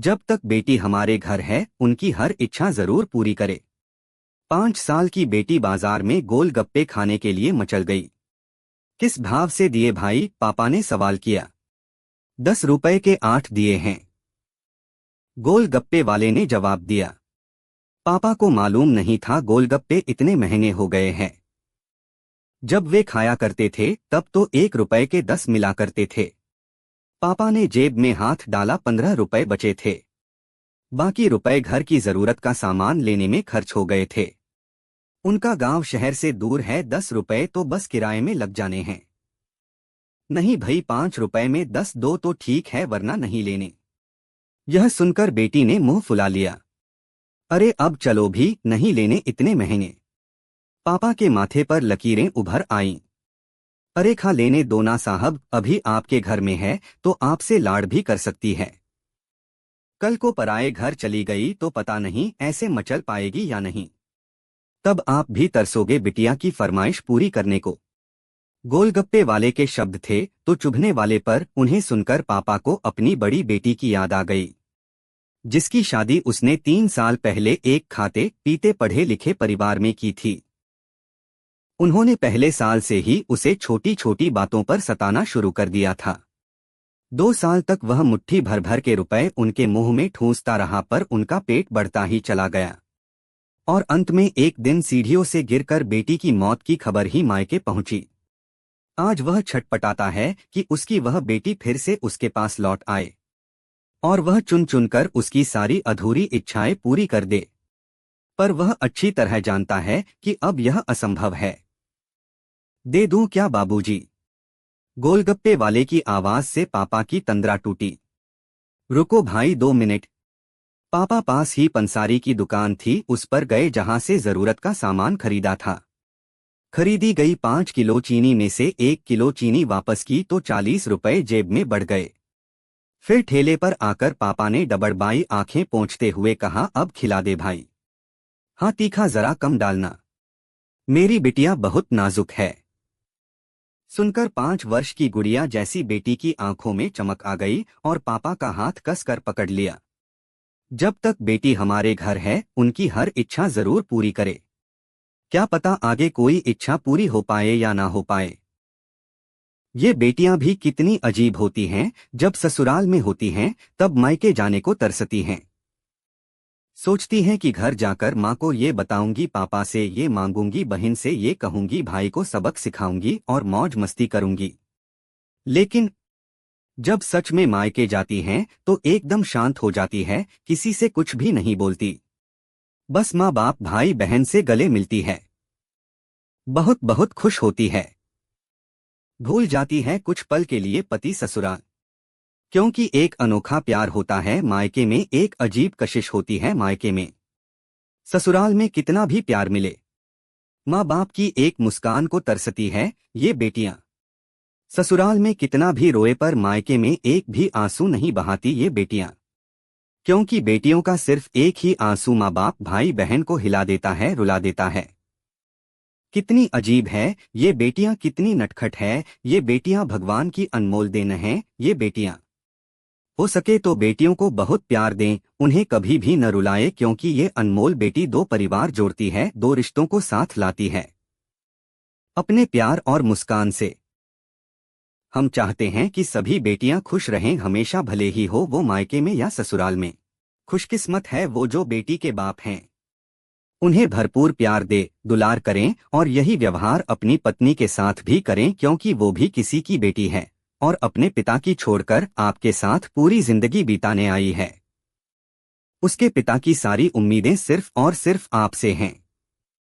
जब तक बेटी हमारे घर है उनकी हर इच्छा जरूर पूरी करे। 5 साल की बेटी बाजार में गोलगप्पे खाने के लिए मचल गई। किस भाव से दिए भाई? पापा ने सवाल किया। 10 रुपए के 8 दिए हैं, गोलगप्पे वाले ने जवाब दिया। पापा को मालूम नहीं था गोलगप्पे इतने महंगे हो गए हैं। जब वे खाया करते थे तब तो 1 रुपए के 10 मिला करते थे। पापा ने जेब में हाथ डाला, 15 रुपए बचे थे। बाकी रुपए घर की जरूरत का सामान लेने में खर्च हो गए थे। उनका गांव शहर से दूर है, 10 रुपए तो बस किराए में लग जाने हैं। नहीं भई, 5 रुपए में 10 दो तो ठीक है, वरना नहीं लेने। यह सुनकर बेटी ने मुंह फुला लिया। अरे अब चलो भी, नहीं लेने इतने महंगे। पापा के माथे पर लकीरें उभर आईं। अरे खा लेने दो ना साहब, अभी आपके घर में है तो आपसे लाड़ भी कर सकती है। कल को पराए घर चली गई तो पता नहीं ऐसे मचल पाएगी या नहीं। तब आप भी तरसोगे बिटिया की फरमाइश पूरी करने को। गोलगप्पे वाले के शब्द थे तो चुभने वाले, पर उन्हें सुनकर पापा को अपनी बड़ी बेटी की याद आ गई, जिसकी शादी उसने 3 साल पहले एक खाते पीते पढ़े लिखे परिवार में की थी। उन्होंने पहले साल से ही उसे छोटी छोटी बातों पर सताना शुरू कर दिया था। 2 साल तक वह मुट्ठी भर भर के रुपए उनके मुंह में ठूंसता रहा, पर उनका पेट बढ़ता ही चला गया। और अंत में एक दिन सीढ़ियों से गिरकर बेटी की मौत की खबर ही मायके पहुंची। आज वह छटपटाता है कि उसकी वह बेटी फिर से उसके पास लौट आए और वह चुन चुनकर उसकी सारी अधूरी इच्छाएं पूरी कर दे। पर वह अच्छी तरह जानता है कि अब यह असंभव है। दे दूं क्या बाबूजी? गोलगप्पे वाले की आवाज से पापा की तंद्रा टूटी। रुको भाई, 2 मिनट। पापा पास ही पंसारी की दुकान थी, उस पर गए जहां से जरूरत का सामान खरीदा था। खरीदी गई 5 किलो चीनी में से 1 किलो चीनी वापस की तो 40 रुपए जेब में बढ़ गए। फिर ठेले पर आकर पापा ने डबड़बाई आंखें पोंछते हुए कहा, अब खिला दे भाई। हाँ, तीखा जरा कम डालना, मेरी बिटिया बहुत नाजुक है। सुनकर 5 वर्ष की गुड़िया जैसी बेटी की आंखों में चमक आ गई और पापा का हाथ कसकर पकड़ लिया। जब तक बेटी हमारे घर है उनकी हर इच्छा जरूर पूरी करे। क्या पता आगे कोई इच्छा पूरी हो पाए या ना हो पाए। ये बेटियां भी कितनी अजीब होती हैं, जब ससुराल में होती हैं तब मायके जाने को तरसती हैं। सोचती हैं कि घर जाकर माँ को ये बताऊंगी, पापा से ये मांगूंगी, बहन से ये कहूंगी, भाई को सबक सिखाऊंगी और मौज मस्ती करूंगी। लेकिन जब सच में मायके जाती हैं तो एकदम शांत हो जाती है, किसी से कुछ भी नहीं बोलती। बस माँ बाप भाई बहन से गले मिलती है, बहुत बहुत खुश होती है। भूल जाती है कुछ पल के लिए पति ससुराल, क्योंकि एक अनोखा प्यार होता है मायके में, एक अजीब कशिश होती है मायके में। ससुराल में कितना भी प्यार मिले, माँ बाप की एक मुस्कान को तरसती है ये बेटियां। ससुराल में कितना भी रोए पर मायके में एक भी आंसू नहीं बहाती ये बेटियां, क्योंकि बेटियों का सिर्फ एक ही आंसू माँ बाप भाई बहन को हिला देता है, रुला देता है। कितनी अजीब है ये बेटियां, कितनी नटखट है ये बेटियां, भगवान की अनमोल देन है ये बेटियां। हो सके तो बेटियों को बहुत प्यार दें, उन्हें कभी भी न रुलाए, क्योंकि ये अनमोल बेटी 2 परिवार जोड़ती है, 2 रिश्तों को साथ लाती है अपने प्यार और मुस्कान से। हम चाहते हैं कि सभी बेटियां खुश रहें हमेशा, भले ही हो वो मायके में या ससुराल में। खुशकिस्मत है वो जो बेटी के बाप हैं। उन्हें भरपूर प्यार दे, दुलार करें और यही व्यवहार अपनी पत्नी के साथ भी करें, क्योंकि वो भी किसी की बेटी है और अपने पिता की छोड़कर आपके साथ पूरी जिंदगी बिताने आई है। उसके पिता की सारी उम्मीदें सिर्फ और सिर्फ आपसे हैं।